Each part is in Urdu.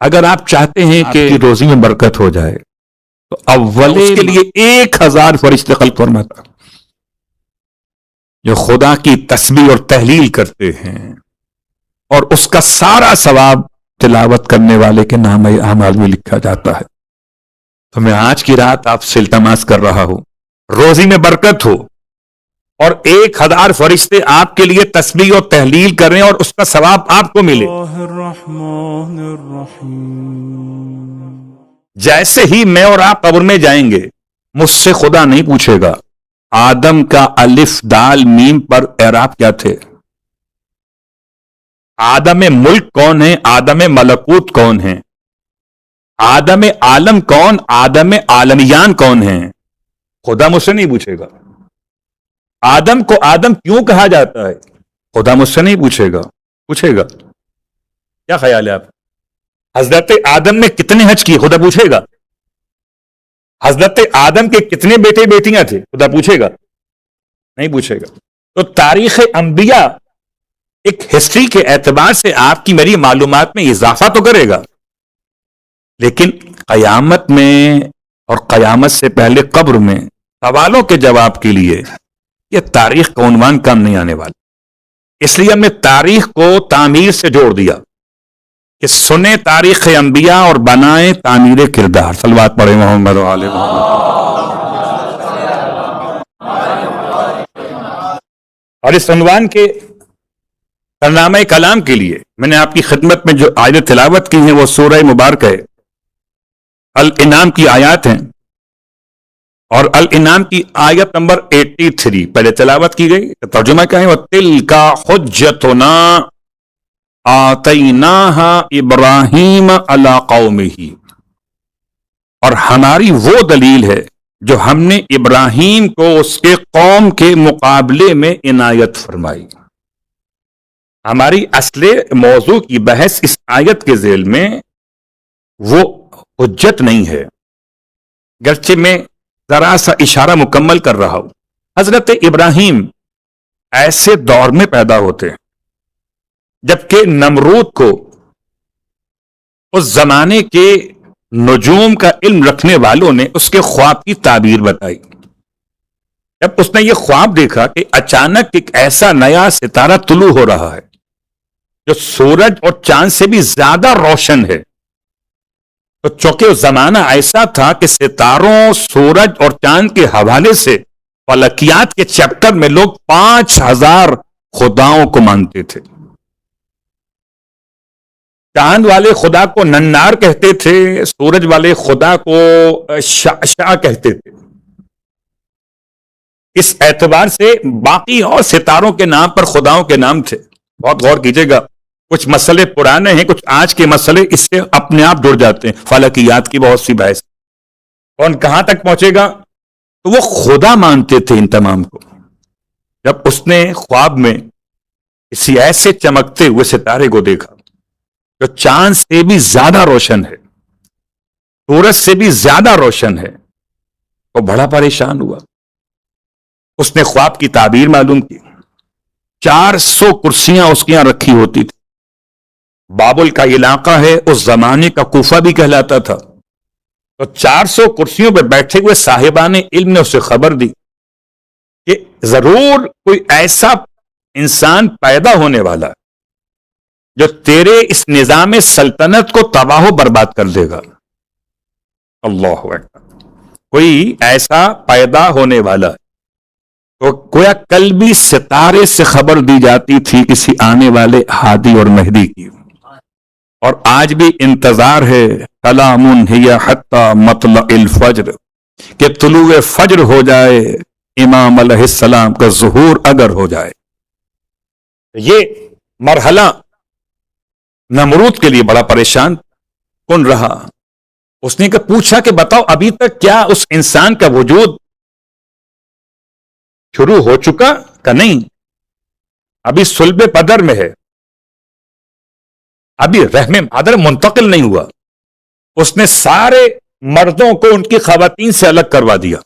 اگر آپ چاہتے ہیں کہ روزی میں برکت ہو جائے تو اول اس کے لیے 1000 فرشتے خلق فرماتا جو خدا کی تسبیح اور تحلیل کرتے ہیں، اور اس کا سارا ثواب تلاوت کرنے والے کے نام اعمال میں لکھا جاتا ہے۔ تو میں آج کی رات آپ سے التماس کر رہا ہوں، روزی میں برکت ہو اور 1000 فرشتے آپ کے لیے تسبیح اور تحلیل کریں اور اس کا ثواب آپ کو ملے۔ جیسے ہی میں اور آپ قبر میں جائیں گے، مجھ سے خدا نہیں پوچھے گا آدم کا الف دال میم پر اعراب کیا تھے، آدم ملک کون ہے، آدم ملکوت کون ہے، آدم عالم کون، آدم عالمیان کون ہیں، خدا مجھ سے نہیں پوچھے گا۔ آدم کو آدم کیوں کہا جاتا ہے، خدا مجھ سے نہیں پوچھے گا، پوچھے گا۔ کیا خیال ہے آپ؟ حضرت آدم نے کتنے حج کیے، خدا پوچھے گا۔ حضرت آدم کے کتنے بیٹے بیٹیاں تھے، خدا پوچھے گا؟ نہیں پوچھے گا۔ تو تاریخ انبیاء ایک ہسٹری کے اعتبار سے آپ کی میری معلومات میں اضافہ تو کرے گا، لیکن قیامت میں اور قیامت سے پہلے قبر میں سوالوں کے جواب کے لیے یہ تاریخ کا عنوان کم نہیں آنے والا۔ اس لیے ہم نے تاریخ کو تعمیر سے جوڑ دیا کہ سنیں تاریخ انبیاء اور بنائیں تعمیر کردار۔ صلوات پڑھیں محمد و آل محمد۔ اور اس عنوان کے کارنامہ کلام کے لیے میں نے آپ کی خدمت میں جو آیت تلاوت کی ہیں وہ سورہ مبارکہ الانعام کی آیات ہیں، اور الانعام کی آیت نمبر 83 پہلے تلاوت کی گئی۔ ترجمہ کیا ہے؟ وَتِلْكَ حُجَّتُنَا آتَيْنَاهَا إِبْرَاهِيمَ عَلَىٰ قَوْمِهِ، اور ہماری وہ دلیل ہے جو ہم نے ابراہیم کو اس کے قوم کے مقابلے میں عنایت فرمائی۔ ہماری اصل موضوع کی بحث اس آیت کے ذیل میں وہ حجت نہیں ہے، گرچہ میں ذرا سا اشارہ مکمل کر رہا ہوں۔ حضرت ابراہیم ایسے دور میں پیدا ہوتے ہیں جبکہ نمرود کو اس زمانے کے نجوم کا علم رکھنے والوں نے اس کے خواب کی تعبیر بتائی۔ جب اس نے یہ خواب دیکھا کہ اچانک ایک ایسا نیا ستارہ طلوع ہو رہا ہے جو سورج اور چاند سے بھی زیادہ روشن ہے، تو چونکہ اس زمانہ ایسا تھا کہ ستاروں، سورج اور چاند کے حوالے سے فلکیات کے چیپٹر میں لوگ 5000 خداؤں کو مانتے تھے۔ چاند والے خدا کو ننار کہتے تھے، سورج والے خدا کو شاہ کہتے تھے۔ اس اعتبار سے باقی اور ستاروں کے نام پر خداؤں کے نام تھے۔ بہت غور کیجئے گا، کچھ مسئلے پرانے ہیں، کچھ آج کے مسئلے اس سے اپنے آپ جڑ جاتے ہیں۔ فلکیات کی بہت سی بحث، کون کہاں تک پہنچے گا، تو وہ خدا مانتے تھے ان تمام کو۔ جب اس نے خواب میں کسی ایسے چمکتے ہوئے ستارے کو دیکھا جو چاند سے بھی زیادہ روشن ہے، سورج سے بھی زیادہ روشن ہے، وہ بڑا پریشان ہوا۔ اس نے خواب کی تعبیر معلوم کی۔ 400 کرسیاں اس کے یہاں رکھی ہوتی تھی۔ بابل کا علاقہ ہے، اس زمانے کا کوفہ بھی کہلاتا تھا۔ تو 400 کرسیوں پہ بیٹھے ہوئے صاحبان علم نے اسے خبر دی کہ ضرور کوئی ایسا انسان پیدا ہونے والا ہے جو تیرے اس نظام سلطنت کو تباہ و برباد کر دے گا۔ اللہ اکبر، کوئی ایسا پیدا ہونے والا ہے۔ تو گویا کل بھی ستارے سے خبر دی جاتی تھی کسی آنے والے ہادی اور مہدی کی، اور آج بھی انتظار ہے کلام ہی حتی مطلع الفجر، کہ طلوع فجر ہو جائے، امام علیہ السلام کا ظہور اگر ہو جائے۔ یہ مرحلہ نمرود کے لیے بڑا پریشان کن رہا۔ اس نے پوچھا کہ بتاؤ ابھی تک کیا اس انسان کا وجود شروع ہو چکا کہ نہیں؟ ابھی صلب پدر میں ہے، ابھی رحم مادر منتقل نہیں ہوا۔ اس نے سارے مردوں کو ان کی خواتین سے الگ کروا دیا،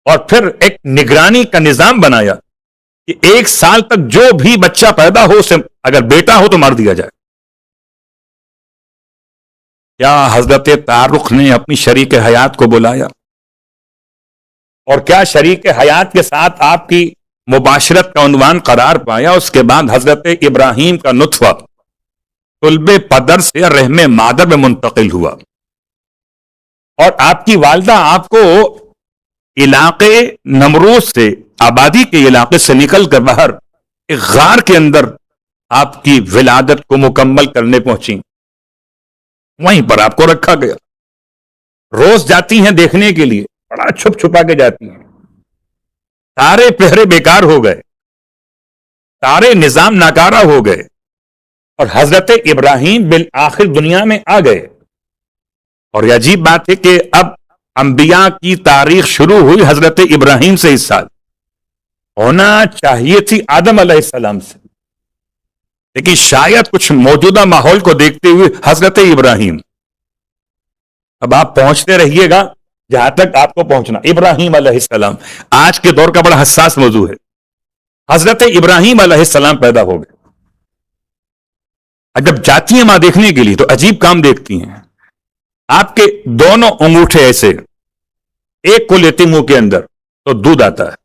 اور پھر ایک نگرانی کا نظام بنایا کہ 1 سال تک جو بھی بچہ پیدا ہو، اسے اگر بیٹا ہو تو مار دیا جائے، کیا حضرت طارق نے اپنی شریک حیات کو بلایا؟ اور کیا شریک حیات کے ساتھ آپ کی مباشرت کا عنوان قرار پایا؟ اس کے بعد حضرت ابراہیم کا نطفہ قلب پدر سے رحم مادر میں منتقل ہوا، اور آپ کی والدہ آپ کو علاقے نمروز سے، آبادی کے علاقے سے نکل کر باہر ایک غار کے اندر آپ کی ولادت کو مکمل کرنے پہنچی، وہیں پر آپ کو رکھا گیا۔ روز جاتی ہیں دیکھنے کے لیے، بڑا چھپ چھپا کے جاتی ہیں، سارے پہرے بیکار ہو گئے، سارے نظام ناکارہ ہو گئے، اور حضرت ابراہیم بالآخر دنیا میں آ گئے۔ اور یہ عجیب بات ہے کہ اب انبیاء کی تاریخ شروع ہوئی حضرت ابراہیم سے، اس سال ہونا چاہیے تھی آدم علیہ السلام سے، لیکن شاید کچھ موجودہ ماحول کو دیکھتے ہوئے حضرت ابراہیم۔ اب آپ پہنچتے رہیے گا جہاں تک آپ کو پہنچنا۔ ابراہیم علیہ السلام آج کے دور کا بڑا حساس موضوع ہے۔ حضرت ابراہیم علیہ السلام پیدا ہو گئے، جب جاتی ہیں ماں دیکھنے کے لیے تو عجیب کام دیکھتی ہیں۔ آپ کے دونوں انگوٹھے ایسے، ایک کو لیتے منہ کے اندر تو دودھ آتا ہے،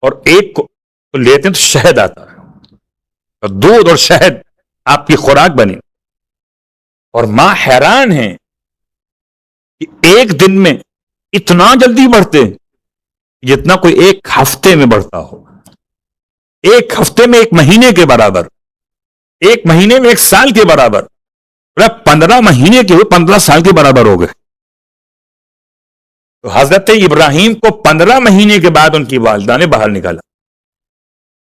اور ایک کو لیتے ہیں تو شہد آتا ہے، اور دودھ اور شہد آپ کی خوراک بنی۔ اور ماں حیران ہے کہ ایک دن میں اتنا جلدی بڑھتے جتنا کوئی ایک ہفتے میں بڑھتا ہو، ایک ہفتے میں ایک مہینے کے برابر، ایک مہینے میں ایک سال کے برابر، 15 مہینے کے ہوئے 15 سال کے برابر ہو گئے۔ تو حضرت ابراہیم کو 15 مہینے کے بعد ان کی والدہ نے باہر نکالا۔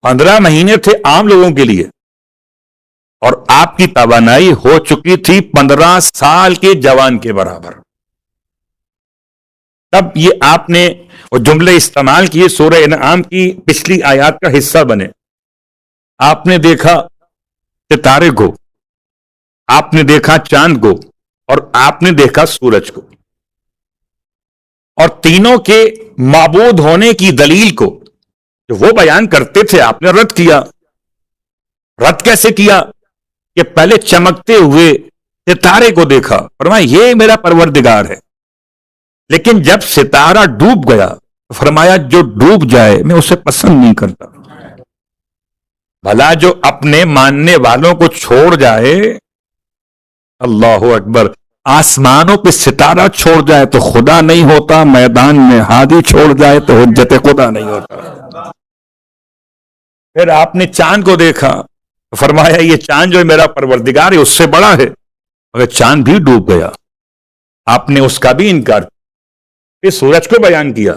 15 مہینے تھے عام لوگوں کے لیے، اور آپ کی توانائی ہو چکی تھی 15 سال کے جوان کے برابر۔ تب یہ آپ نے وہ جملے استعمال کیے، سورہ انعام کی پچھلی آیات کا حصہ بنے۔ آپ نے دیکھا ستارے کو، آپ نے دیکھا چاند کو، اور آپ نے دیکھا سورج کو، اور تینوں کے معبود ہونے کی دلیل کو جو وہ بیان کرتے تھے آپ نے رد کیا۔ رد کیسے کیا؟ کہ پہلے چمکتے ہوئے ستارے کو دیکھا، فرمایا یہ میرا پروردگار ہے، لیکن جب ستارہ ڈوب گیا فرمایا جو ڈوب جائے میں اسے پسند نہیں کرتا۔ بھلا جو اپنے ماننے والوں کو چھوڑ جائے، اللہ اکبر، آسمانوں پہ ستارہ چھوڑ جائے تو خدا نہیں ہوتا، میدان میں ہادی چھوڑ جائے تو حجت خدا نہیں ہوتا۔ پھر آپ نے چاند کو دیکھا، فرمایا یہ چاند جو میرا پروردگار ہے اس سے بڑا ہے، مگر چاند بھی ڈوب گیا، آپ نے اس کا بھی انکار کیا۔ پھر سورج کو بیان کیا،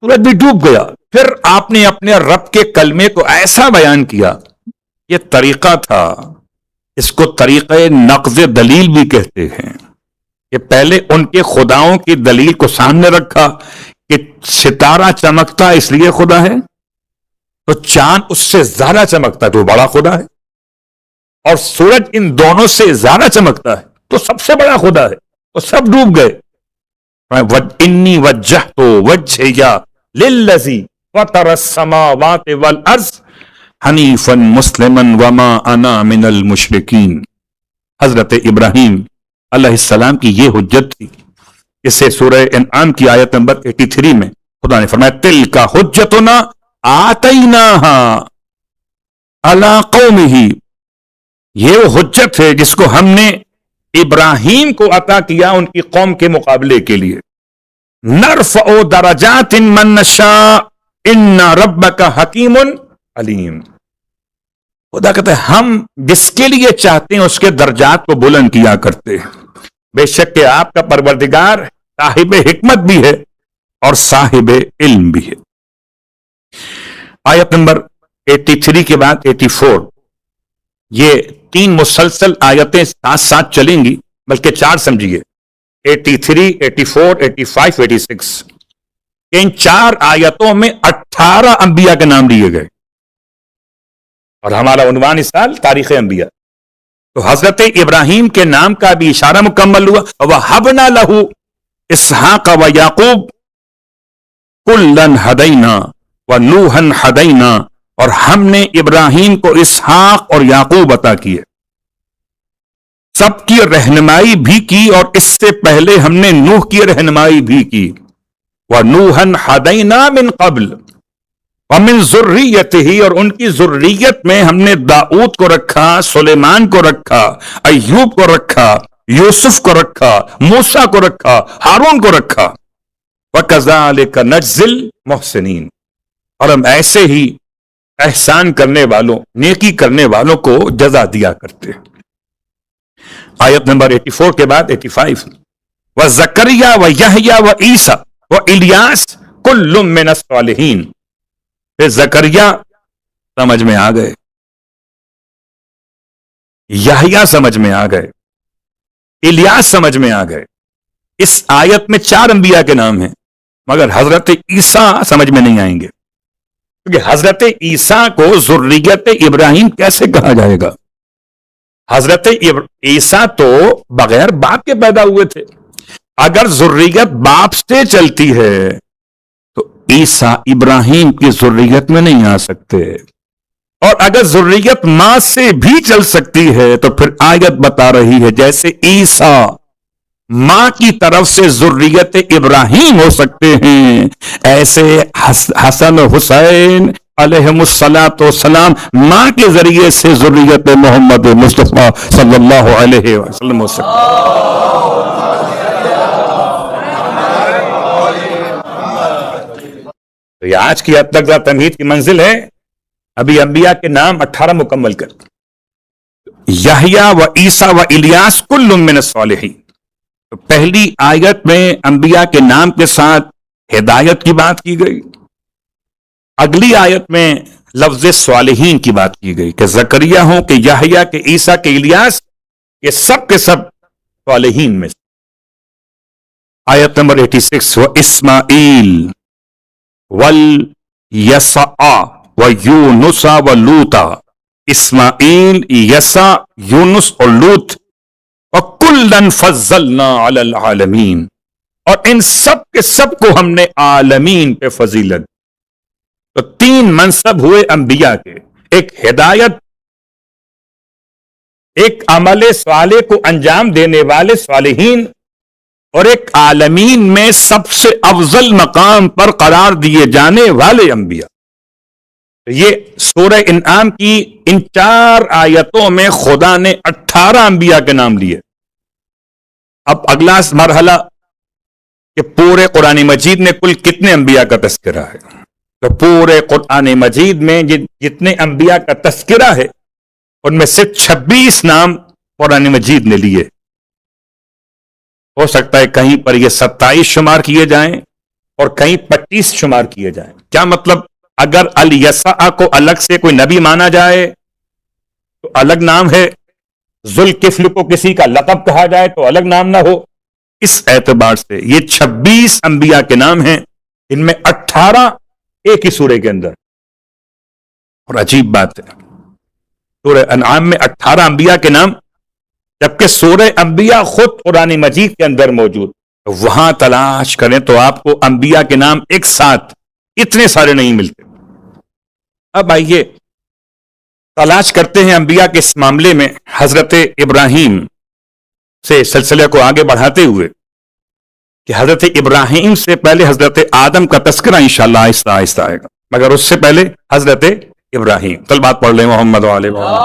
سورج بھی ڈوب گیا۔ پھر آپ نے اپنے رب کے کلمے کو ایسا بیان کیا، یہ طریقہ تھا، اس کو طریقہ نقض دلیل بھی کہتے ہیں، کہ پہلے ان کے خداؤں کی دلیل کو سامنے رکھا کہ ستارہ چمکتا اس لیے خدا ہے، تو چاند اس سے زیادہ چمکتا ہے تو بڑا خدا ہے، اور سورج ان دونوں سے زیادہ چمکتا ہے تو سب سے بڑا خدا ہے، وہ سب ڈوب گئے۔ انی وجہت وجہی للذی فطر السماوات والارض حنیفا مسلما وما انا من المشرکین۔ حضرت ابراہیم علیہ السلام کی یہ حجت تھی، اسے سورہ انعام کی آیت نمبر 83 میں خدا نے فرمایا تلک حجتنا آتیناہا علی قومہ، یہ وہ حجت ہے جس کو ہم نے ابراہیم کو عطا کیا ان کی قوم کے مقابلے کے لیے۔ نرفع درجات من نشاء ان ربک حکیم علیم۔ خدا کہتا ہے ہم جس کے لیے چاہتے ہیں اس کے درجات کو بلند کیا کرتے ہیں، بے شک کہ آپ کا پروردگار صاحب حکمت بھی ہے اور صاحب علم بھی ہے۔ آیت نمبر 83 کے بعد 84، یہ 3 مسلسل آیتیں ساتھ ساتھ چلیں گی، بلکہ 4 سمجھیے، 83، 84، 85، 86۔ ان 4 آیتوں میں 18 انبیاء کے نام لیے گئے، اور ہمارا عنوان اس سال تاریخ انبیاء، تو حضرت ابراہیم کے نام کا بھی اشارہ مکمل ہوا۔ وَوَهَبْنَا لَهُ إِسْحَاقَ وَيَعْقُوبَ كُلًّا هَدَيْنَا وَنُوحًا هَدَيْنَا، اور ہم نے ابراہیم کو اسحاق اور یعقوب عطا کیے، سب کی رہنمائی بھی کی، اور اس سے پہلے ہم نے نوح کی رہنمائی بھی کی. وَنُوحًا هَدَيْنَا مِن قَبْلُ وَمِن ذُرِّيَّتِهِ، اور ان کی ذریت میں ہم نے داؤد کو رکھا، سلیمان کو رکھا، ایوب کو رکھا، یوسف کو رکھا، موسیٰ کو رکھا، ہارون کو رکھا. وَكَذَلِكَ نَجْزِي الْمُحْسِنِينَ، اور ہم ایسے ہی احسان کرنے والوں، نیکی کرنے والوں کو جزا دیا کرتے ہیں. آیت نمبر 84 کے بعد 85، وَزَكَرِيَّا وَيَحْيَا وَعِيسَىٰ وَإِلْيَاسَ كُلٌّ مِّنَ الصَّالِحِينَ. پھر زکریا سمجھ میں آ گئے، یحییٰ سمجھ میں آ گئے، الیاس سمجھ میں آ گئے. اس آیت میں 4 انبیاء کے نام ہیں، مگر حضرت عیسیٰ سمجھ میں نہیں آئیں گے، کیونکہ حضرت عیسیٰ کو ذریت ابراہیم کیسے کہا جائے گا؟ حضرت عیسیٰ تو بغیر باپ کے پیدا ہوئے تھے. اگر ذریت باپ سے چلتی ہے تو عیسیٰ ابراہیم کی ذریت میں نہیں آ سکتے، اور اگر ذریت ماں سے بھی چل سکتی ہے تو پھر آیت بتا رہی ہے جیسے عیسیٰ ماں کی طرف سے ذریت ابراہیم ہو سکتے ہیں، ایسے حسن و حسین علیہم الصلاۃ والسلام ماں کے ذریعے سے ذریت محمد مصطفیٰ صلی اللہ علیہ وسلم ہو سکتے ہیں. تو یہ آج کی حد تک ذات تمہید کی منزل ہے. ابھی انبیاء کے نام 18 مکمل کر، یحییٰ و عیسیٰ و الیاس کل من الصالحین. تو پہلی آیت میں انبیاء کے نام کے ساتھ ہدایت کی بات کی گئی، اگلی آیت میں لفظ صالحین کی بات کی گئی کہ زکریا ہوں کہ یحییٰ کہ عیسیٰ کہ الیاس، یہ سب کے سب صالحین میں سے. آیت نمبر 86، و اسماعیل والیسع ویونس ولوطا. اسماعیل، یسع، یونس اور لوط، وَكُلًّا فَضَّلْنَا عَلَى الْعَالَمِينَ، اور ان سب کے سب کو ہم نے عالمین پہ فضیلت. تو 3 منصب ہوئے انبیاء کے، ایک ہدایت، ایک عمل صالح کو انجام دینے والے صالحین، اور ایک عالمین میں سب سے افضل مقام پر قرار دیے جانے والے انبیاء. یہ سورہ انعام کی ان 4 آیتوں میں خدا نے 18 انبیاء کے نام لیے. اب اگلا مرحلہ کہ پورے قرآن مجید میں کل کتنے انبیاء کا تذکرہ ہے. تو پورے قرآن مجید میں جتنے انبیاء کا تذکرہ ہے ان میں سے 26 نام قرآن مجید نے لیے. ہو سکتا ہے کہیں پر یہ 27 شمار کیے جائیں اور کہیں 25 شمار کیے جائیں. کیا مطلب؟ اگر الیسع کو الگ سے کوئی نبی مانا جائے تو الگ نام ہے، ذوالکفل کو کسی کا لقب کہا جائے تو الگ نام نہ ہو. اس اعتبار سے یہ 26 انبیاء کے نام ہیں، ان میں 18 ایک ہی سورہ کے اندر. اور عجیب بات ہے، سورہ انعام میں 18 انبیاء کے نام، جبکہ سورہ انبیاء خود قرآن مجید کے اندر موجود. وہاں تلاش کریں تو آپ کو انبیاء کے نام ایک ساتھ اتنے سارے نہیں ملتے. اب آئیے تلاش کرتے ہیں انبیاء کے اس معاملے میں حضرت ابراہیم سے سلسلے کو آگے بڑھاتے ہوئے کہ حضرت ابراہیم سے پہلے حضرت آدم کا تذکرہ انشاءاللہ آہستہ آہستہ آئے گا، مگر اس سے پہلے حضرت ابراہیم. چل بات پڑھ لیں محمد وعلى محمد.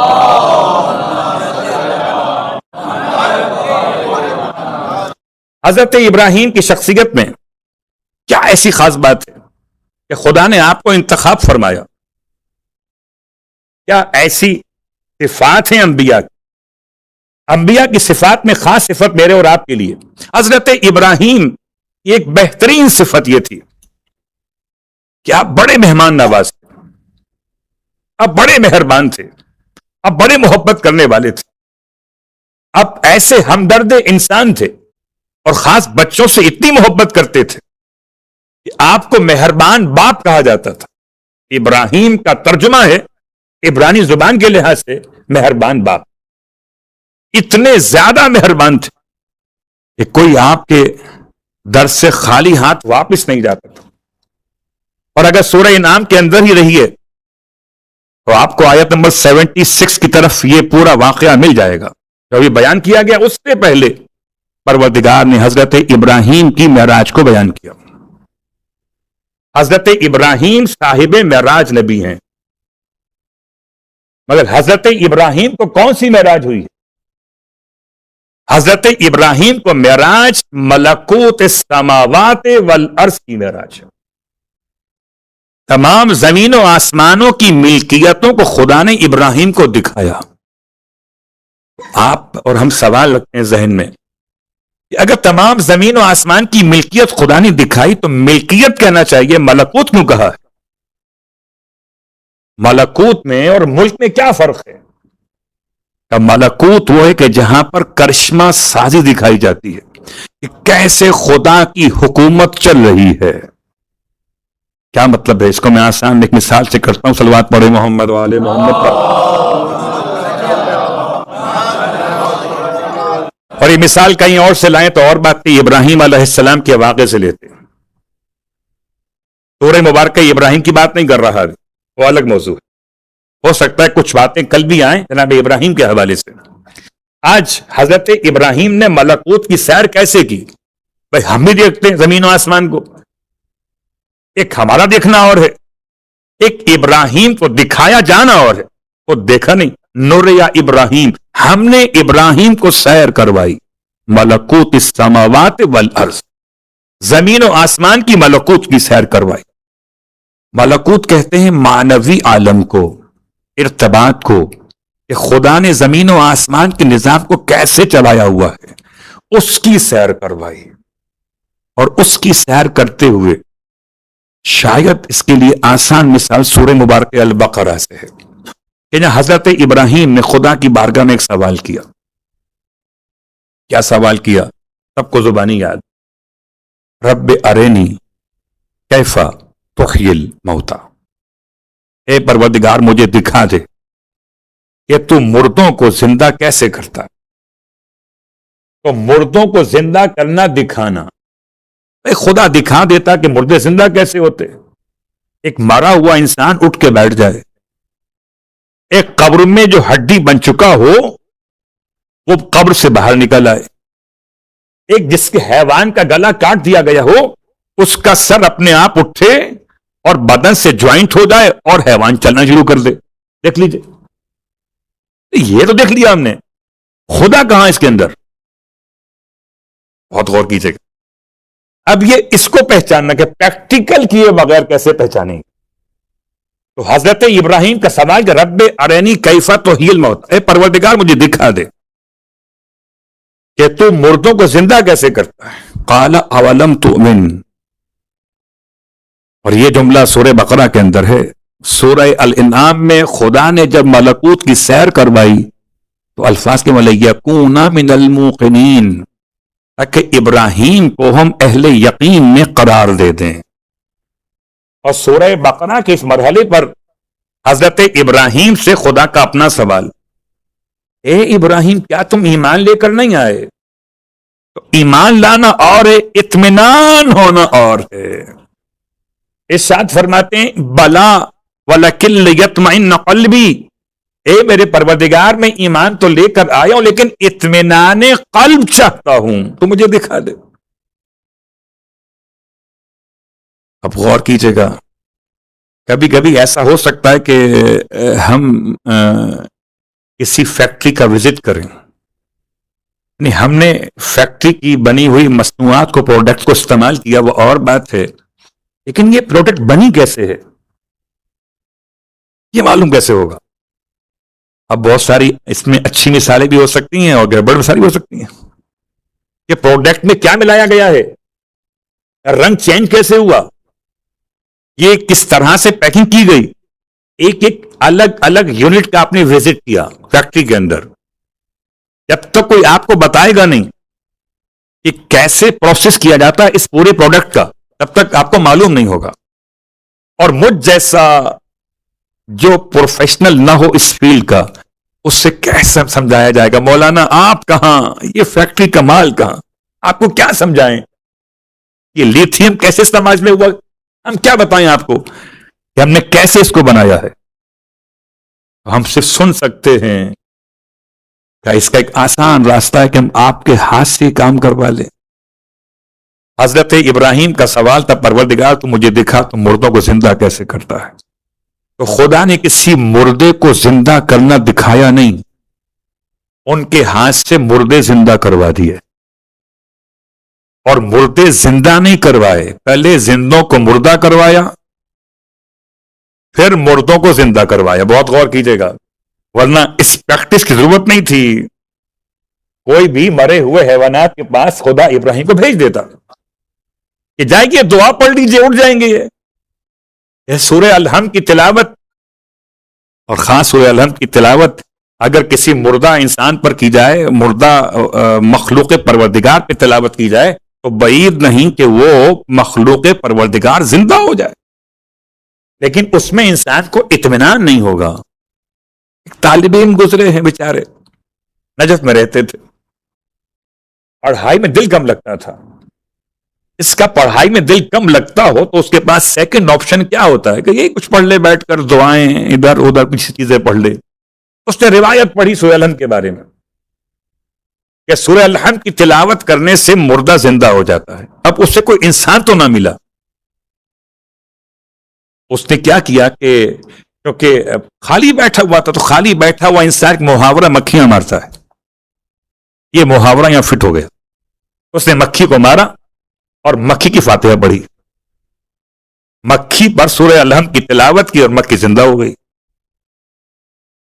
حضرت ابراہیم کی شخصیت میں کیا ایسی خاص بات ہے کہ خدا نے آپ کو انتخاب فرمایا؟ کیا ایسی صفات ہیں انبیاء کی؟ انبیاء کی صفات میں خاص صفت میرے اور آپ کے لیے حضرت ابراہیم کی ایک بہترین صفت یہ تھی کہ آپ بڑے مہمان نواز تھے، آپ بڑے مہربان تھے، آپ بڑے محبت کرنے والے تھے، آپ ایسے ہمدرد انسان تھے اور خاص بچوں سے اتنی محبت کرتے تھے کہ آپ کو مہربان باپ کہا جاتا تھا. ابراہیم کا ترجمہ ہے عبرانی زبان کے لحاظ سے مہربان باپ. اتنے زیادہ مہربان تھے کہ کوئی آپ کے در سے خالی ہاتھ واپس نہیں جاتا تھا. اور اگر سورہ انعام کے اندر ہی رہیے تو آپ کو آیت نمبر 76 کی طرف یہ پورا واقعہ مل جائے گا جو ابھی بیان کیا گیا اس سے پہلے پروردگار نے حضرت ابراہیم کی معراج کو بیان کیا. حضرت ابراہیم صاحب معراج نبی ہیں، مگر حضرت ابراہیم کو کون سی معراج ہوئی ہے؟ حضرت ابراہیم کو معراج ملکوت السماوات والارض کی معراج ہے. تمام زمین و آسمانوں کی ملکیتوں کو خدا نے ابراہیم کو دکھایا. آپ اور ہم سوال رکھتے ہیں ذہن میں کہ اگر تمام زمین و آسمان کی ملکیت خدا نے دکھائی تو ملکیت کہنا چاہیے، ملکوت کیوں کہا ہے؟ ملکوت میں اور ملک میں کیا فرق ہے؟ ملکوت وہ ہے کہ جہاں پر کرشمہ سازی دکھائی جاتی ہے کہ کیسے خدا کی حکومت چل رہی ہے. کیا مطلب ہے؟ اس کو میں آسان ایک مثال سے کرتا ہوں. صلوات پڑھے محمد وآل محمد پر. اور یہ مثال کہیں اور سے لائیں تو اور بات کی، ابراہیم علیہ السلام کے واقعے سے لیتے. سورہ مبارکہ ابراہیم کی بات نہیں کر رہا، وہ الگ موضوع ہے. ہو سکتا ہے کچھ باتیں کل بھی آئیں جناب ابراہیم کے حوالے سے. آج حضرت ابراہیم نے ملکوت کی سیر کیسے کی؟ بھائی ہم بھی دیکھتے ہیں زمین و آسمان کو، ایک ہمارا دیکھنا اور ہے، ایک ابراہیم کو دکھایا جانا اور ہے. وہ دیکھا نہیں. نوریا ابراہیم، ہم نے ابراہیم کو سیر کروائی. ملکوت السماوات والارض، زمین و آسمان کی ملکوت کی سیر کروائی. ملکوت کہتے ہیں معنوی عالم کو، ارتباط کو، کہ خدا نے زمین و آسمان کے نظام کو کیسے چلایا ہوا ہے، اس کی سیر کروائی. اور اس کی سیر کرتے ہوئے شاید اس کے لیے آسان مثال سورہ مبارکہ البقرہ سے ہے کہ جہاں حضرت ابراہیم نے خدا کی بارگاہ میں ایک سوال کیا. کیا سوال کیا؟ سب کو زبانی یاد. رب ارینی کیف تحیی الموتی، اے پروردگار مجھے دکھا دے کہ تو مردوں کو زندہ کیسے کرتا ہے. تو مردوں کو زندہ کرنا دکھانا، خدا دکھا دیتا کہ مردے زندہ کیسے ہوتے. ایک مرا ہوا انسان اٹھ کے بیٹھ جائے، ایک قبر میں جو ہڈی بن چکا ہو وہ قبر سے باہر نکل آئے، ایک جس کے حیوان کا گلا کاٹ دیا گیا ہو اس کا سر اپنے آپ اٹھے اور بدن سے جوائنٹ ہو جائے اور حیوان چلنا شروع کر دے. دیکھ لیجئے، یہ تو دیکھ لیا ہم نے. خدا کہاں اس کے اندر؟ بہت غور کیجئے گا. اب یہ اس کو پہچاننا کہ پریکٹیکل کیے بغیر کیسے پہچانیں. تو حضرت ابراہیم کا سوال کہ رب ارینی کیف تحیی الموتی، اے پروردگار مجھے دکھا دے کہ تو مردوں کو زندہ کیسے کرتا ہے. قال اولم تؤمن، اور یہ جملہ سورہ بقرہ کے اندر ہے. سورہ الانعام میں خدا نے جب ملکوت کی سیر کروائی تو الفاظ کے وَلِيَكُونَ مِنَ الْمُوقِنِينَ، تاکہ ابراہیم کو ہم اہل یقین میں قرار دے دیں. اور سورہ بقرہ کے اس مرحلے پر حضرت ابراہیم سے خدا کا اپنا سوال، اے ابراہیم کیا تم ایمان لے کر نہیں آئے؟ تو ایمان لانا اور ہے، اطمینان ہونا اور ہے. ارشاد فرماتے ہیں بلا وَلَكِن لِيَطْمَئِنَّ قَلْبِي، اے میرے پروردگار میں ایمان تو لے کر آیا ہوں لیکن اطمینان قلب چاہتا ہوں، تو مجھے دکھا دے. اب غور کیجئے گا، کبھی کبھی ایسا ہو سکتا ہے کہ ہم کسی فیکٹری کا وزٹ کریں، نہیں ہم نے فیکٹری کی بنی ہوئی مصنوعات کو، پروڈکٹ کو استعمال کیا، وہ اور بات ہے، لیکن یہ پروڈکٹ بنی کیسے ہے یہ معلوم کیسے ہوگا؟ اب بہت ساری اس میں اچھی مثالیں بھی ہو سکتی ہیں اور گڑبڑ مثالیں بھی ہو سکتی ہیں. کہ پروڈکٹ میں کیا ملایا گیا ہے، رنگ چینج کیسے ہوا، یہ کس طرح سے پیکنگ کی گئی. ایک ایک الگ الگ یونٹ کا آپ نے وزٹ کیا فیکٹری کے اندر، جب تک کوئی آپ کو بتائے گا نہیں کہ کیسے پروسیس کیا جاتا ہے اس پورے پروڈکٹ کا، تب تک آپ کو معلوم نہیں ہوگا. اور مجھ جیسا جو پروفیشنل نہ ہو اس فیلڈ کا، اس سے کیسے سمجھایا جائے گا مولانا آپ کہاں، یہ فیکٹری کا مال کہاں، آپ کو کیا سمجھائیں، یہ لیتھیم کیسے سماج میں ہوا، ہم کیا بتائیں آپ کو کہ ہم نے کیسے اس کو بنایا ہے. ہم صرف سن سکتے ہیں، کیا اس کا ایک آسان راستہ ہے کہ ہم آپ کے ہاتھ سے کام کروا لیں؟ حضرت ابراہیم کا سوال تھا، پروردگار تو مجھے دکھا تو مردوں کو زندہ کیسے کرتا ہے؟ تو خدا نے کسی مردے کو زندہ کرنا دکھایا نہیں، ان کے ہاتھ سے مردے زندہ کروا دیے، اور مردے زندہ نہیں کروائے، پہلے زندوں کو مردہ کروایا، پھر مردوں کو زندہ کروایا۔ بہت غور کیجئے گا، ورنہ اس پریکٹس کی ضرورت نہیں تھی۔ کوئی بھی مرے ہوئے حیوانات کے پاس خدا ابراہیم کو بھیج دیتا کہ جائیں گے، دعا پڑھ لیجئے، اٹھ جائیں گے۔ یہ سورہ الحمد کی تلاوت، اور خاص سورہ الحمد کی تلاوت اگر کسی مردہ انسان پر کی جائے، مردہ مخلوق پروردگار پہ تلاوت کی جائے، تو بعید نہیں کہ وہ مخلوق پروردگار زندہ ہو جائے، لیکن اس میں انسان کو اطمینان نہیں ہوگا۔ ایک طالب علم گزرے ہیں بیچارے، نجف میں رہتے تھے، پڑھائی میں دل کم لگتا تھا۔ اس کا پڑھائی میں دل کم لگتا ہو تو اس کے پاس سیکنڈ آپشن کیا ہوتا ہے کہ یہ کچھ پڑھ لے، بیٹھ کر دعائیں ادھر ادھر کچھ چیزیں پڑھ لے۔ اس نے روایت پڑھی سورہ الحمد کے بارے میں کہ سورہ الحمد کی تلاوت کرنے سے مردہ زندہ ہو جاتا ہے۔ اب اس سے کوئی انسان تو نہ ملا، اس نے کیا کیا کہ کیونکہ خالی بیٹھا ہوا تھا، تو خالی بیٹھا ہوا انسان ایک محاورہ مکھیاں مارتا ہے، یہ محاورہ یہاں فٹ ہو گیا۔ اس نے مکھی کو مارا اور مکھی کی فاتحہ پڑھی، مکھی پر سورہ الحمد کی تلاوت کی اور مکھی زندہ ہو گئی۔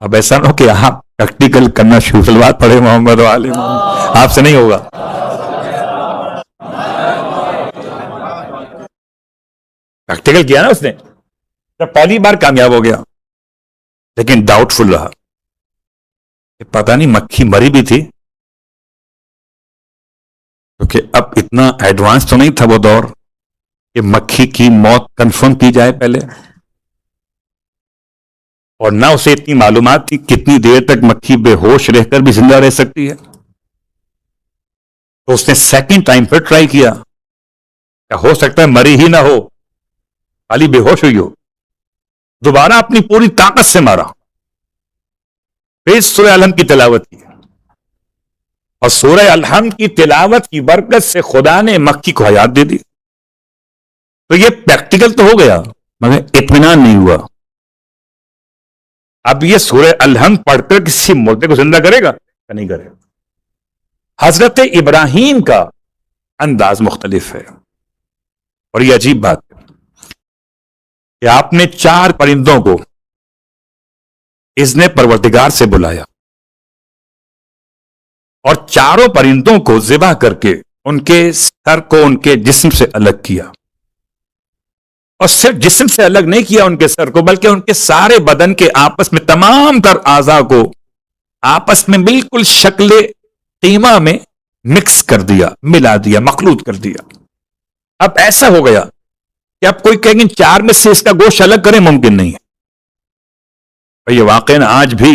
اب ایسا نہ ہو کہ آپ پریکٹیکل کرنا شروع، سلوات پڑھے محمد و آل محمد، آپ سے نہیں ہوگا۔ پریکٹیکل کیا نا اس نے، جب پہلی بار کامیاب ہو گیا، لیکن ڈاؤٹ فل رہا کہ پتہ نہیں مکھی مری بھی تھی، کیونکہ اب اتنا ایڈوانس تو نہیں تھا وہ دور کہ مکھی کی موت کنفرم کی جائے پہلے، اور نہ اسے اتنی معلومات تھی کتنی دیر تک مکھی بے ہوش رہ کر بھی زندہ رہ سکتی ہے۔ تو اس نے سیکنڈ ٹائم پھر ٹرائی کیا، کیا ہو سکتا ہے مری ہی نہ ہو، خالی بے ہوش ہوئی ہو۔ دوبارہ اپنی پوری طاقت سے مارا، پھر سورہ الحمد کی تلاوت کی، اور سورہ الحمد کی تلاوت کی برکت سے خدا نے مکھی کو حیات دے دی۔ تو یہ پریکٹیکل تو ہو گیا مگر اطمینان نہیں ہوا۔ اب یہ سورہ الحمد پڑھ کر کسی مردے کو زندہ کرے گا یا نہیں کرے گا؟ حضرت ابراہیم کا انداز مختلف ہے، اور یہ عجیب بات ہے کہ آپ نے 4 پرندوں کو اذن پروردگار سے بلایا، اور چاروں پرندوں کو ذبح کر کے ان کے سر کو ان کے جسم سے الگ کیا، اور صرف جسم سے الگ نہیں کیا ان کے سر کو، بلکہ ان کے سارے بدن کے آپس میں تمام تر اعضاء کو آپس میں بالکل شکل قیمہ میں مکس کر دیا، ملا دیا، مخلوط کر دیا۔ اب ایسا ہو گیا کہ اب کوئی کہیں گے 4 میں سے اس کا گوشت الگ کریں، ممکن نہیں ہے۔ اور یہ واقعاً آج بھی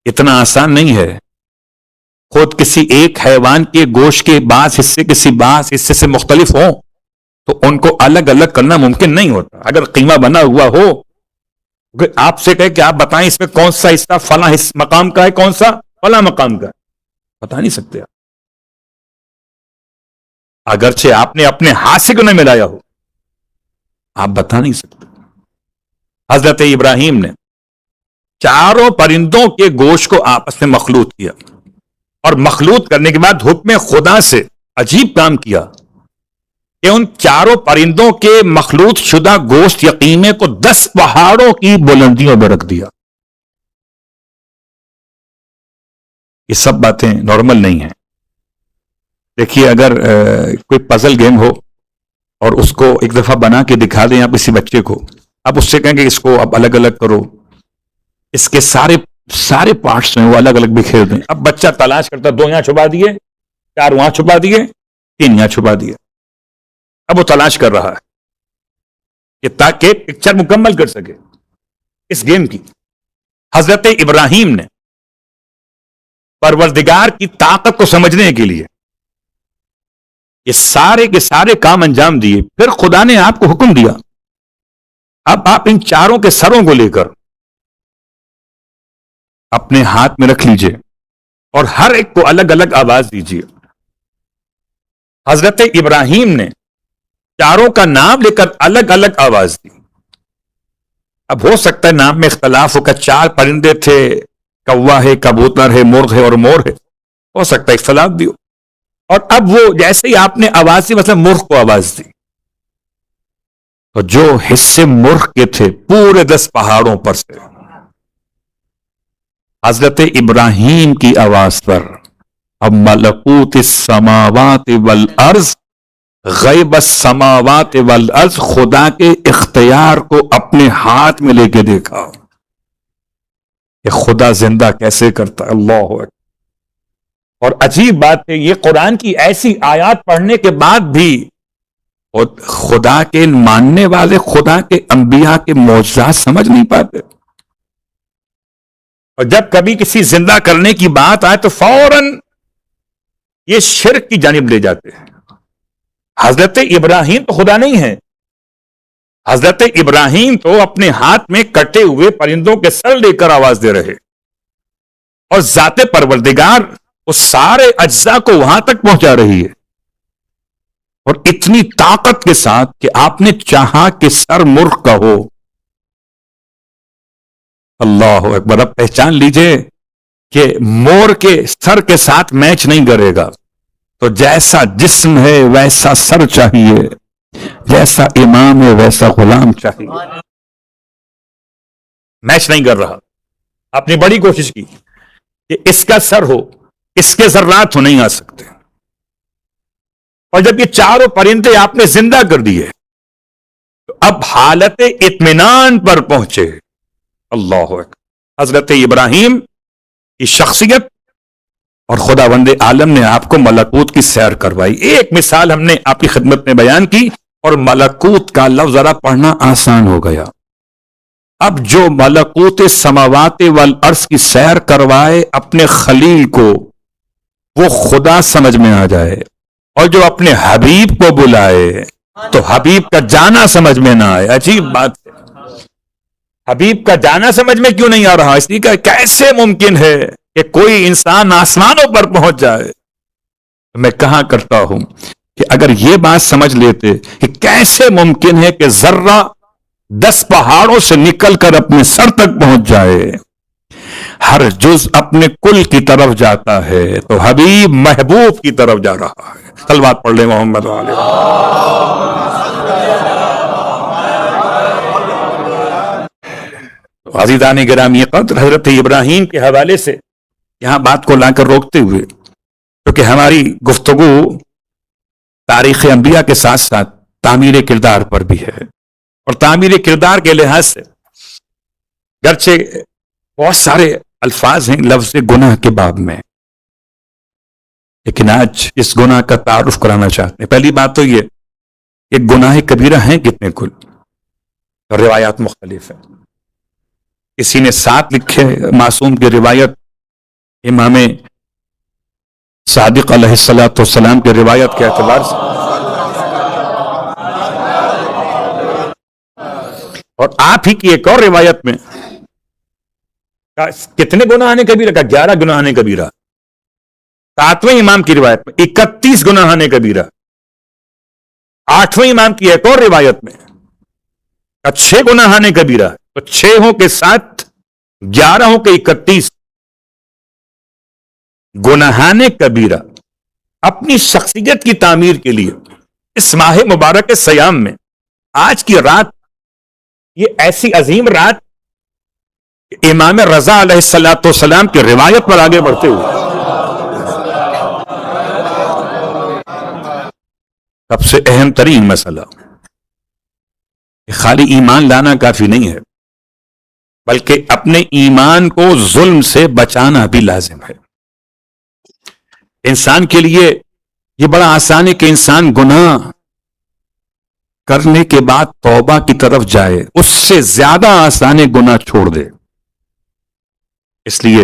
اتنا آسان نہیں ہے، خود کسی ایک حیوان کے گوشت کے بعض حصے کسی بعض حصے سے مختلف ہوں تو ان کو الگ الگ کرنا ممکن نہیں ہوتا۔ اگر قیمہ بنا ہوا ہو، آپ سے کہے کہ آپ بتائیں اس میں کون سا حصہ فلاں مقام کا ہے، کون سا فلاں مقام کا ہے، بتا نہیں سکتے آپ، اگرچہ آپ نے اپنے ہاتھ سے کیوں نہ ملایا ہو، آپ بتا نہیں سکتے۔ حضرت ابراہیم نے چاروں پرندوں کے گوشت کو آپس میں مخلوط کیا، اور مخلوط کرنے کے بعد حکم خدا سے عجیب کام کیا کہ ان چاروں پرندوں کے مخلوط شدہ گوشت یا قیمے کو 10 پہاڑوں کی بلندیوں میں رکھ دیا۔ یہ سب باتیں نارمل نہیں ہیں۔ دیکھیے، اگر کوئی پزل گیم ہو اور اس کو ایک دفعہ بنا کے دکھا دیں آپ کسی بچے کو، اب اس سے کہیں کہ اس کو اب الگ الگ کرو، اس کے سارے پارٹس ہیں وہ الگ الگ بکھیر دیں، اب بچہ تلاش کرتا 2 یہاں چھپا دیے، 4 وہاں چھپا دیے، 3 یہاں چھپا دیے، اب وہ تلاش کر رہا ہے کہ تاکہ پکچر مکمل کر سکے اس گیم کی۔ حضرت ابراہیم نے پروردگار کی طاقت کو سمجھنے کے لیے یہ سارے کے سارے کام انجام دیے، پھر خدا نے آپ کو حکم دیا اب آپ ان چاروں کے سروں کو لے کر اپنے ہاتھ میں رکھ لیجئے، اور ہر ایک کو الگ الگ آواز دیجیے. حضرت ابراہیم نے چاروں کا نام لے کر الگ الگ آواز دی. اب ہو سکتا ہے نام میں اختلاف ہو کر 4 پرندے تھے، کوا ہے، کبوتر ہے، مرغ ہے اور مور ہے، ہو سکتا ہے اختلاف بھی ہو. اور اب وہ جیسے ہی آپ نے آواز دی، مثلا مرغ کو آواز دی، تو جو حصے مرغ کے تھے پورے 10 پہاڑوں پر سے حضرت ابراہیم کی آواز پر اب ملکوت السماوات والارض، غیب السماوات والارض، خدا کے اختیار کو اپنے ہاتھ میں لے کے دیکھا کہ خدا زندہ کیسے کرتا. اللہ اکبر. اور عجیب بات ہے، یہ قرآن کی ایسی آیات پڑھنے کے بعد بھی خدا کے ماننے والے خدا کے انبیاء کے معجزات سمجھ نہیں پاتے. اور جب کبھی کسی زندہ کرنے کی بات آئے تو فوراً یہ شرک کی جانب لے جاتے ہیں. حضرت ابراہیم تو خدا نہیں ہے. حضرت ابراہیم تو اپنے ہاتھ میں کٹے ہوئے پرندوں کے سر لے کر آواز دے رہے، اور ذات پروردگار اس سارے اجزاء کو وہاں تک پہنچا رہی ہے، اور اتنی طاقت کے ساتھ کہ آپ نے چاہا کہ سر مرغ کا ہو. اللہ اکبر. اب پہچان لیجئے کہ مور کے سر کے ساتھ میچ نہیں کرے گا. تو جیسا جسم ہے ویسا سر چاہیے، جیسا امام ہے ویسا غلام چاہیے. میچ نہیں کر رہا. آپ نے بڑی کوشش کی کہ اس کا سر ہو، اس کے ذرات ہو، نہیں آ سکتے. اور جب یہ چاروں پرندے آپ نے زندہ کر دیے تو اب حالت اطمینان پر پہنچے. اللہ اکبر. حضرت ابراہیم کی شخصیت اور خداوند عالم نے آپ کو ملکوت کی سیر کروائی. ایک مثال ہم نے آپ کی خدمت میں بیان کی، اور ملکوت کا لفظ ذرا پڑھنا آسان ہو گیا. اب جو ملکوت سماوات والارض کی سیر کروائے اپنے خلیل کو، وہ خدا سمجھ میں آ جائے، اور جو اپنے حبیب کو بلائے تو حبیب کا جانا سمجھ میں نہ آئے. عجیب بات ہے. حبیب کا جانا سمجھ میں کیوں نہیں آ رہا؟ اس لیے کہ کیسے ممکن ہے کہ کوئی انسان آسمانوں پر پہنچ جائے. میں کہا کرتا ہوں کہ اگر یہ بات سمجھ لیتے کہ کیسے ممکن ہے کہ ذرہ 10 پہاڑوں سے نکل کر اپنے سر تک پہنچ جائے، ہر جز اپنے کل کی طرف جاتا ہے، تو حبیب محبوب کی طرف جا رہا ہے. صلوات پڑھ لیں محمد علیہ. عزیزان گرامی قدر، حضرت ابراہیم کے حوالے سے یہاں بات کو لا کر روکتے ہوئے، کیونکہ ہماری گفتگو تاریخ انبیاء کے ساتھ ساتھ تعمیر کردار پر بھی ہے، اور تعمیر کردار کے لحاظ سے گرچہ بہت سارے الفاظ ہیں لفظ گناہ کے باب میں، لیکن آج اس گناہ کا تعارف کرانا چاہتے ہیں. پہلی بات تو یہ کہ گناہ کبیرہ ہیں کتنے کل، روایات مختلف ہیں. کسی نے 7 لکھے معصوم کی روایت، امام صادق علیہ السلام کی روایت کے اعتبار سے، اور آپ ہی کی ایک اور روایت میں کتنے گناہ کبیرہ کا 11 گناہ کبیرہ. 7ویں امام کی روایت میں 31 گناہ کبیرہ. 8ویں امام کی ایک اور روایت میں 6 گناہ کبیرہ. تو 6 ہوں کے 7، 11 ہوں کے 31 گناہان کبیرہ. اپنی شخصیت کی تعمیر کے لیے اس ماہ مبارک سیام میں آج کی رات، یہ ایسی عظیم رات، امام رضا علیہ السلام کی روایت پر آگے بڑھتے ہوئے سب سے اہم ترین مسئلہ کہ خالی ایمان لانا کافی نہیں ہے، بلکہ اپنے ایمان کو ظلم سے بچانا بھی لازم ہے. انسان کے لیے یہ بڑا آسان ہے کہ انسان گناہ کرنے کے بعد توبہ کی طرف جائے، اس سے زیادہ آسان ہے گناہ چھوڑ دے. اس لیے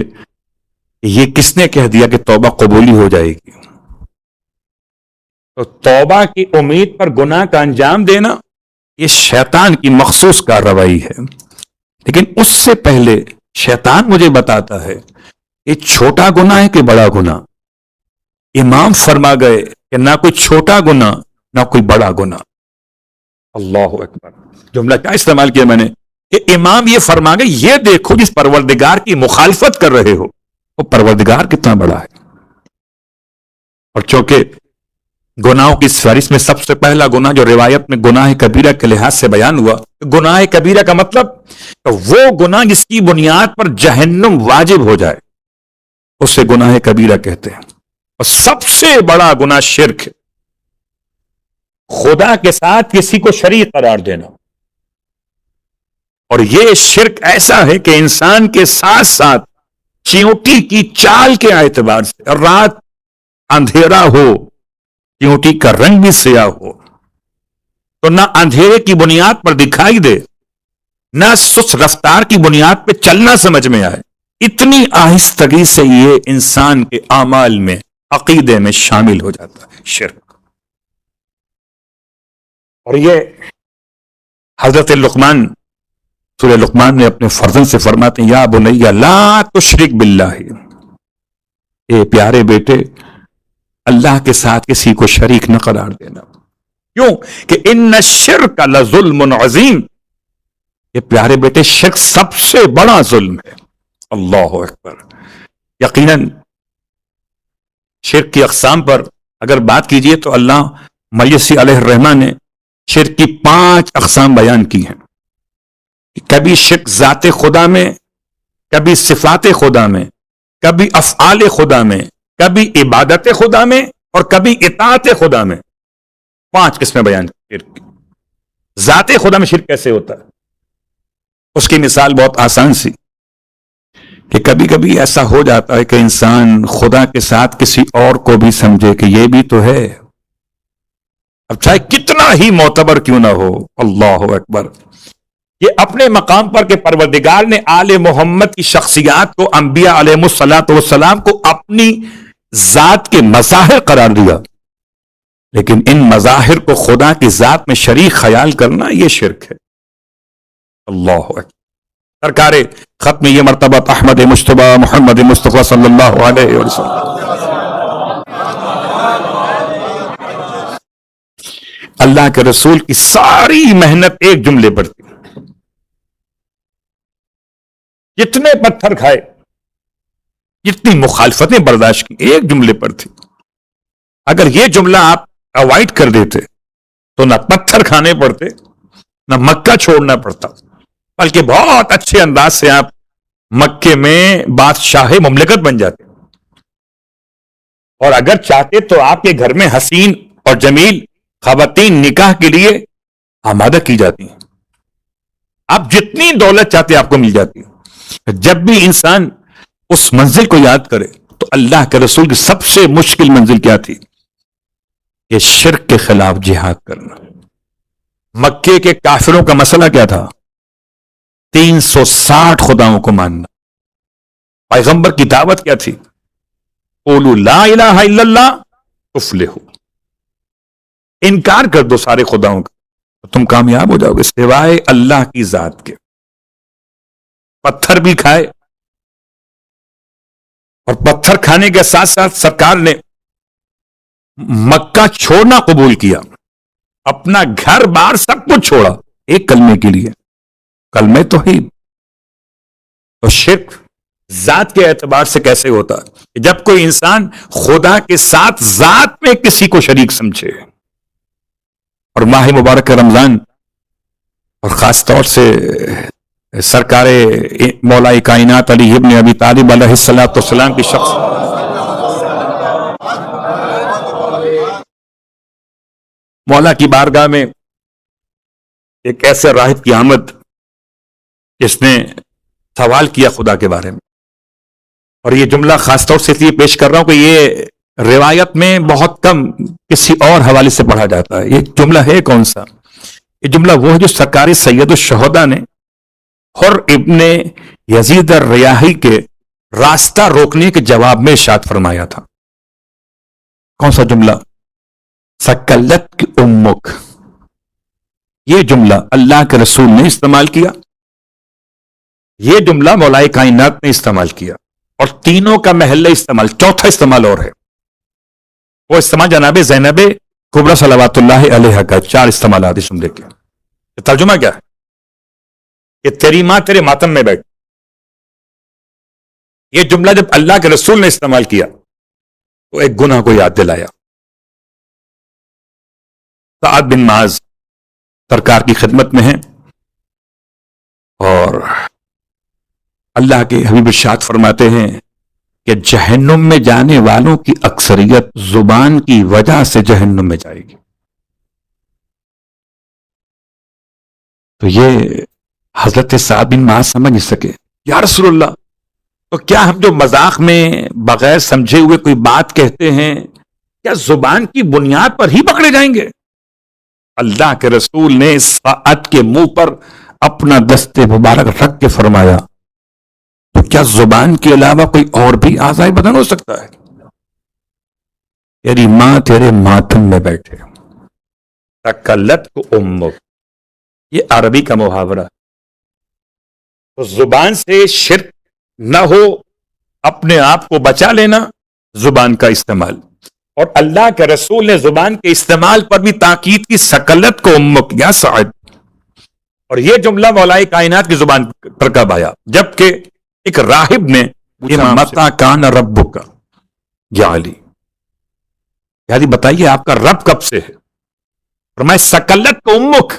یہ کس نے کہہ دیا کہ توبہ قبولی ہو جائے گی؟ تو توبہ کی امید پر گناہ کا انجام دینا یہ شیطان کی مخصوص کارروائی ہے. لیکن اس سے پہلے شیطان مجھے بتاتا ہے یہ چھوٹا گناہ ہے کہ بڑا گناہ؟ امام فرما گئے کہ نہ کوئی چھوٹا گناہ نہ کوئی بڑا گناہ. اللہ اکبر. جملہ کیا استعمال کیا میں نے کہ امام یہ فرما گئے یہ دیکھو جس پروردگار کی مخالفت کر رہے ہو وہ پروردگار کتنا بڑا ہے. اور چونکہ گناہوں کی اس فہرست میں سب سے پہلا گناہ جو روایت میں گناہ کبیرہ کے لحاظ سے بیان ہوا، گناہ کبیرہ کا مطلب وہ گناہ جس کی بنیاد پر جہنم واجب ہو جائے اسے گناہ کبیرہ کہتے ہیں. اور سب سے بڑا گناہ شرک ہے، خدا کے ساتھ کسی کو شریک قرار دینا. اور یہ شرک ایسا ہے کہ انسان کے ساتھ ساتھ چیونٹی کی چال کے اعتبار سے، رات اندھیرا ہو چیونٹی کا رنگ بھی سیاہ ہو تو نہ اندھیرے کی بنیاد پر دکھائی دے نہ سست رفتار کی بنیاد پہ چلنا سمجھ میں آئے، اتنی آہستگی سے یہ انسان کے اعمال میں عقیدے میں شامل ہو جاتا ہے شرک. اور یہ حضرت لقمان سورہ لقمان میں اپنے فرزند سے فرماتے ہیں یا بنی لا تشرک باللہ، اے پیارے بیٹے اللہ کے ساتھ کسی کو شریک نہ قرار دینا. کیوں کہ ان الشرک لظلم عظیم، یہ پیارے بیٹے شرک سب سے بڑا ظلم ہے. اللہ اکبر. یقیناً شرک کی اقسام پر اگر بات کیجئے تو اللہ مجلسی علیہ الرحمن نے شرک کی 5 اقسام بیان کی ہیں. کبھی شرک ذات خدا میں، کبھی صفات خدا میں، کبھی افعال خدا میں، کبھی عبادت خدا میں اور کبھی اطاعت خدا میں. 5 قسمیں بیان کی شرک کی. ذات خدا میں شرک کیسے ہوتا ہے؟ اس کی مثال بہت آسان سی کہ کبھی کبھی ایسا ہو جاتا ہے کہ انسان خدا کے ساتھ کسی اور کو بھی سمجھے کہ یہ بھی تو ہے، اب چاہے کتنا ہی معتبر کیوں نہ ہو. اللہ اکبر. یہ اپنے مقام پر کہ پروردگار نے آل محمد کی شخصیات کو، انبیاء علیہ الصلوۃ والسلام کو اپنی ذات کے مظاہر قرار دیا، لیکن ان مظاہر کو خدا کی ذات میں شریک خیال کرنا یہ شرک ہے. اللہ اکبر. سرکار ختم یہ مرتبہ احمد مجتبی محمد مصطفیٰ صلی اللہ علیہ وسلم اللہ کے رسول کی ساری محنت ایک جملے پر تھی. جتنے پتھر کھائے، جتنی مخالفتیں برداشت کی، ایک جملے پر تھی. اگر یہ جملہ آپ اوائڈ کر دیتے تو نہ پتھر کھانے پڑتے نہ مکہ چھوڑنا پڑتا، بلکہ بہت اچھے انداز سے آپ مکے میں بادشاہ مملکت بن جاتے. اور اگر چاہتے تو آپ کے گھر میں حسین اور جمیل خواتین نکاح کے لیے آمادہ کی جاتی ہیں. آپ جتنی دولت چاہتے آپ کو مل جاتی ہے. جب بھی انسان اس منزل کو یاد کرے تو اللہ کے رسول کی سب سے مشکل منزل کیا تھی؟ یہ شرک کے خلاف جہاد کرنا. مکے کے کافروں کا مسئلہ کیا تھا؟ 360 خداؤں کو ماننا. پیغمبر کی دعوت کیا تھی؟ قولوا لا الہ الا اللہ تفلحوا. انکار کر دو سارے خداؤں کا تم کامیاب ہو جاؤ گے سوائے اللہ کی ذات کے. پتھر بھی کھائے اور پتھر کھانے کے ساتھ ساتھ سرکار نے مکہ چھوڑنا قبول کیا، اپنا گھر بار سب کچھ چھوڑا ایک کلمے کے لیے. کلمے توحید. تو شرک ذات کے اعتبار سے کیسے ہوتا ہے؟ جب کوئی انسان خدا کے ساتھ ذات میں کسی کو شریک سمجھے. اور ماہ مبارک رمضان اور خاص طور سے سرکار مولا کائنات علی ابن ابی طالب علیہ السلام کی شخص مولا کی بارگاہ میں ایک ایسے راہب کی آمد جس نے سوال کیا خدا کے بارے میں. اور یہ جملہ خاص طور سے اس لیے پیش کر رہا ہوں کہ یہ روایت میں بہت کم کسی اور حوالے سے پڑھا جاتا ہے. یہ جملہ ہے کون سا؟ یہ جملہ وہ ہے جو سرکاری سید الشہداء نے حر ابن یزید الریاحی کے راستہ روکنے کے جواب میں ارشاد فرمایا تھا. کون سا جملہ؟ سکلت کی امک. یہ جملہ اللہ کے رسول نے استعمال کیا، یہ جملہ مولا کائنات نے استعمال کیا. اور تینوں کا محل استعمال، چوتھا استعمال اور ہے، وہ استعمال جناب زینب کبریٰ صلوات اللہ علیہ کا، 4 استعمالات اس جملے کے۔ ترجمہ کیا ہے کہ تیری ماں تیرے ماتم میں بیٹھ، یہ جملہ جب اللہ کے رسول نے استعمال کیا تو ایک گناہ کو یاد دلایا۔ سعد بن معاذ سرکار کی خدمت میں ہیں اور اللہ کے حبیب ارشاد فرماتے ہیں کہ جہنم میں جانے والوں کی اکثریت زبان کی وجہ سے جہنم میں جائے گی۔ تو یہ حضرت سعد بن معاذ سمجھ نہیں سکے، یا رسول اللہ تو کیا ہم جو مذاق میں بغیر سمجھے ہوئے کوئی بات کہتے ہیں کیا زبان کی بنیاد پر ہی پکڑے جائیں گے؟ اللہ کے رسول نے سعد کے منہ پر اپنا دست مبارک رکھ کے فرمایا تو کیا زبان کے علاوہ کوئی اور بھی اعضاء بدن ہو سکتا ہے؟ تیری ماں تیرے ماتم میں بیٹھے، تکلت کو امک، یہ عربی کا محاورہ۔ تو زبان سے شرک نہ ہو، اپنے آپ کو بچا لینا، زبان کا استعمال۔ اور اللہ کے رسول نے زبان کے استعمال پر بھی تاکید کی، سکلت کو امک یا سعد۔ اور یہ جملہ مولا کائنات کی زبان پر کب آیا؟ جبکہ ایک راہب نے متا کان ربک یا علی، یعنی بتائیے آپ کا رب کب سے ہے؟ فرمایا سکلت کو امک،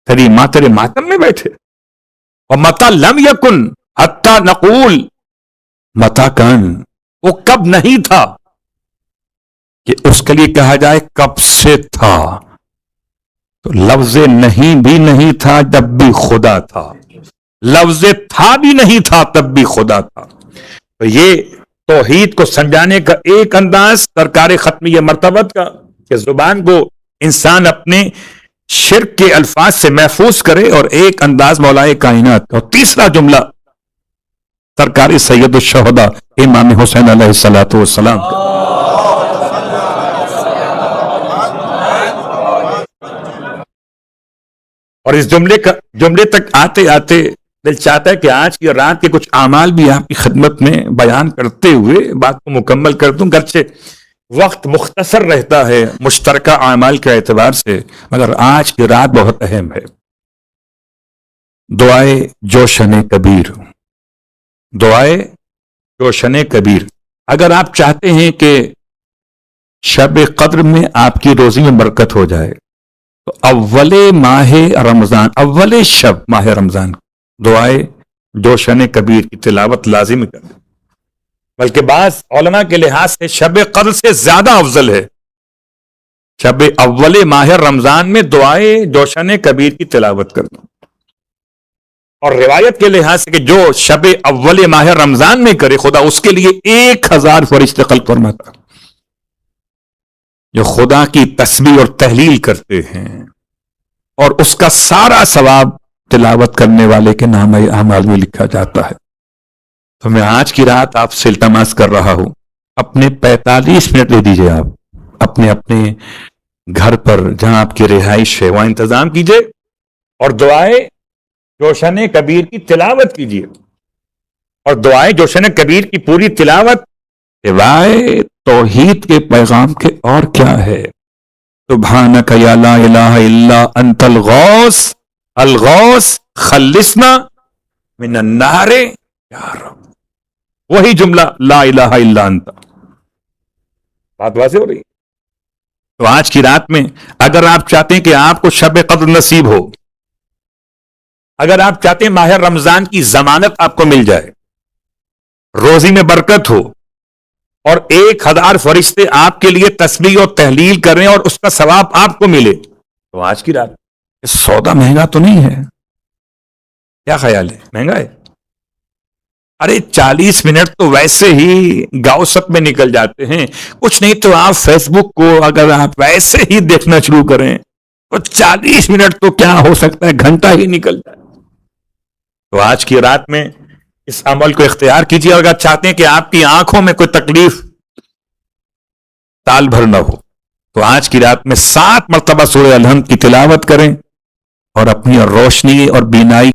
تیری ماں تیرے ماتم میں بیٹھے۔ اور متا لم یکن حتی نقول متا کان، وہ کب نہیں تھا کہ اس کے لیے کہا جائے کب سے تھا، تو لفظ نہیں بھی نہیں تھا جب بھی خدا تھا، لفظ تھا بھی نہیں تھا تب بھی خدا تھا۔ تو یہ توحید کو سمجھانے کا ایک انداز سرکار ختمی مرتبت کا کہ زبان کو انسان اپنے شرک کے الفاظ سے محفوظ کرے، اور ایک انداز مولا کائنات کا۔ اور تیسرا جملہ سرکار سید الشہداء امام حسین علیہ الصلوۃ والسلام کا۔ اور اس جملے تک آتے آتے دل چاہتا ہے کہ آج کی رات کے کچھ اعمال بھی آپ کی خدمت میں بیان کرتے ہوئے بات کو مکمل کر دوں، گرچہ وقت مختصر رہتا ہے مشترکہ اعمال کے اعتبار سے، مگر آج کی رات بہت اہم ہے۔ دعائے جوشن کبیر، دعائے جوشن کبیر۔ اگر آپ چاہتے ہیں کہ شب قدر میں آپ کی روزی میں برکت ہو جائے تو اول ماہ رمضان، اول شب ماہ رمضان دعائے جوشن کبیر کی تلاوت لازم کر دیں، بلکہ بعض علماء کے لحاظ سے شب قدر سے زیادہ افضل ہے شب اول ماہ رمضان میں دعائے جوشن کبیر کی تلاوت کر دیں۔ اور روایت کے لحاظ سے کہ جو شب اول ماہ رمضان میں کرے خدا اس کے لیے 1000 فرشتے خلق فرماتا، جو خدا کی تسبیح اور تحلیل کرتے ہیں، اور اس کا سارا ثواب تلاوت کرنے والے کے نام اعمال میں لکھا جاتا ہے۔ تو میں آج کی رات آپ سے التماس کر رہا ہوں، اپنے 45 منٹ دے دیجئے، آپ اپنے گھر پر جہاں آپ کی رہائش ہے وہاں انتظام کیجئے اور دعائے جوشن کبیر کی تلاوت کیجئے۔ اور دعائے جوشن کبیر کی پوری تلاوت سوائے توحید کے پیغام کے اور کیا ہے؟ سبحانک یا لا الہ الا انت الغوث الغوث خلصنا من النار یا رب، وہی جملہ لا الہ الا انت۔ بات واضح ہو رہی ہے؟ تو آج کی رات میں اگر آپ چاہتے ہیں کہ آپ کو شب قدر نصیب ہو، اگر آپ چاہتے ہیں ماہ رمضان کی ضمانت آپ کو مل جائے، روزی میں برکت ہو، اور 1000 فرشتے آپ کے لیے تسبیح اور تحلیل کریں اور اس کا ثواب آپ کو ملے، تو آج کی رات سودا مہنگا تو نہیں ہے؟ کیا خیال ہے؟ مہنگا ہے؟ ارے 40 منٹ تو ویسے ہی گاؤسپ میں نکل جاتے ہیں، کچھ نہیں تو آپ فیس بک کو اگر آپ ویسے ہی دیکھنا شروع کریں تو 40 منٹ تو کیا ہو سکتا ہے، گھنٹہ ہی نکل جائے۔ تو آج کی رات میں اس عمل کو اختیار کیجیے، اور اگر چاہتے ہیں کہ آپ کی آنکھوں میں کوئی تکلیف سال بھر نہ ہو تو آج کی رات میں 7 مرتبہ سورہ الحمد کی تلاوت کریں اور اپنی روشنی اور بینائی